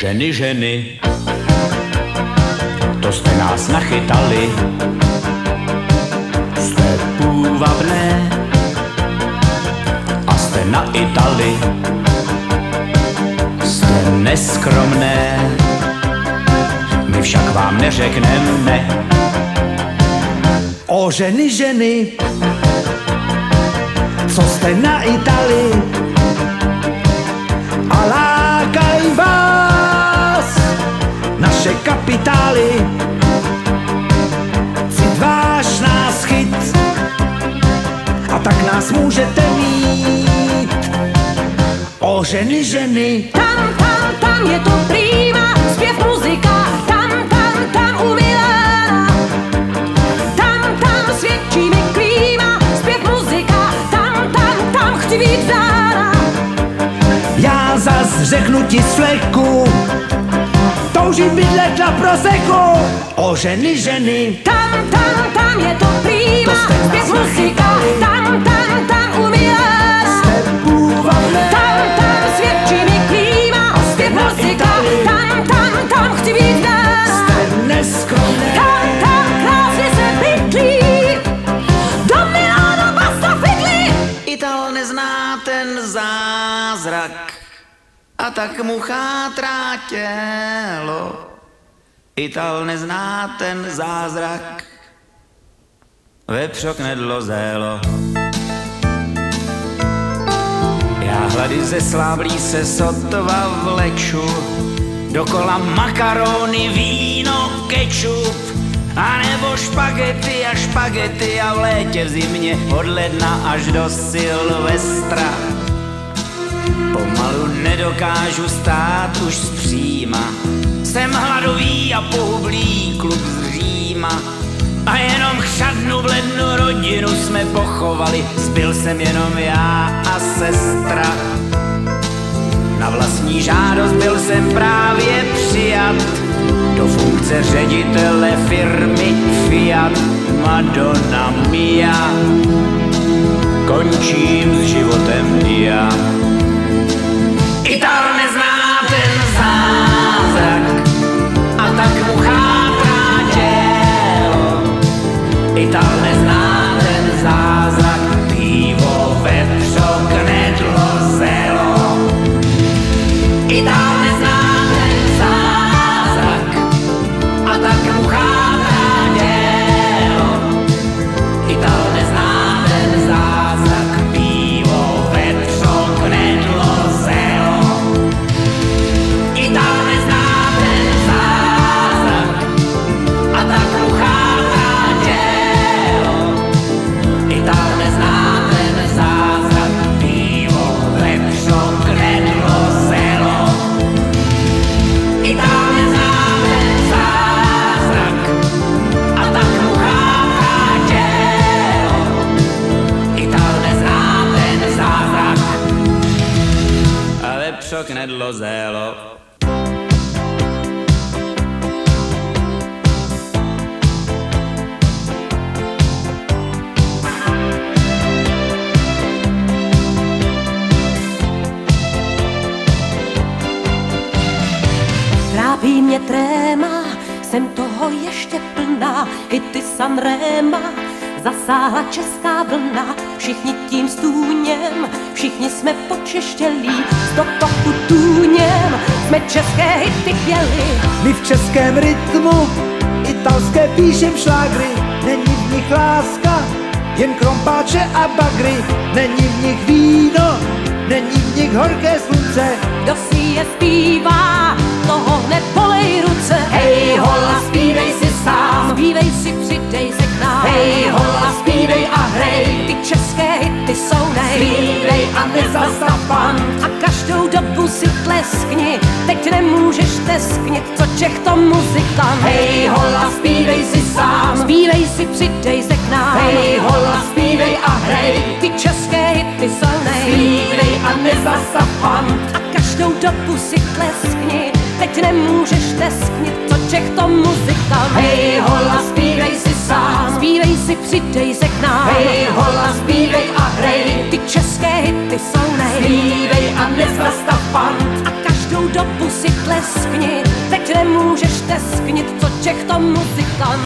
ženy, ženy, to jste nás nachytali, jste půvabné a jste na Itali, jste neskromné, my však vám neřekneme ne. O ženy, ženy, co jste na Itali a lákaj vás naše kapitály. Cit váš nás chyt a tak nás můžete mít. O ženy, ženy, tam je to prima, zpěv, muzika, tam umilá. Tam svědčí mi klíma, zpěv, muzika, tam chci být vzána. já zas řeknu ti z fleku, toužím bydlet na proseku. O ženy, ženy, Tam je to prima, zpěv, muzika, tam umilá. jste půvabné Tam svědčí mi klíma, zpěv, muzika, tam chci být vzána. jste neskromné. Tam krásně se bydlí, do Milána basta fidlí. Ital nezná ten zázrak a tak mu chátrá tělo. Ital nezná ten zázrak, vepřok knedlo zélo. Já hlady ze sláblí se sotva vleču, dokola makarony, víno, kečup, a nebo špagety a v létě, v zimě, od ledna až do Silvestra. Pomalu nedokážu stát už zpříma, jsem hladový a pohublý kluk z Říma. A jenom chřadnu v lednu rodinu jsme pochovali, zbyl jsem jenom já a sestra. Na vlastní žádost byl jsem právě přijat do funkce ředitele firmy Fiat. Madonna mia, končím s životem i já. Ital nezná ten zázrak a tak mu chátrá tělo. Ital nezná ten zázrak, pivo, vepřok, knedlo, zelo. Ital nezná ten zázrak a tak mu chátrá tělo. Ital nezná ten zázrak, pivo, vepřok, knedlo, zelo. Ital nezná ten zázrak a tak mu chátrá tělo. Ital nezná ten zázrak, pivo, vepřok, knedlo, zelo. Ital nezná ten zázrak a tak mu chátrá tělo. Ital nezná ten zázrak a vepřok, knedlo, zelo. Trápí mě tréma, jsem toho ještě plná, hity Sanrema, zasáhla česká vlna, všichni tím stůněm, všichni jsme počeštělí, z toho tůněm, jsme české hity chtěli. My v českém rytmu italské píšem šlágry, není v nich láska, jen krompáče a bagry, není v nich víno, není v nich horké slunce. Kdo si je zpívá, toho hned polej ruce. Hej hola, zpívej si sám, zpívej si, přidej se k nám. Hej hola, zpívej a hrej, ty české hity jsou nej. Zpívej a nezastav pan, a každou dobu si tleskni, teď nemůžeš tesknit, co Čech to muzikant. Hej hola, zpívej si sám, zpívej si, přidej se k nám. Hej hola, zpívej a hrej, ty české hity jsou nej. Zpívej a nezastav pan, a každou dobu si tleskni, teď nemůžeš tesknit, co Čech to muzikant. Hej hola, zpívej si sám, zpívej si, přidej se k nám. Hej hola, zpívej a hrej, ty české hity jsou nej. Zpívej a nezastav pan, a každou dobu si tleskni, tesknit, teď nemůžeš tesknit, co těchto muzikant.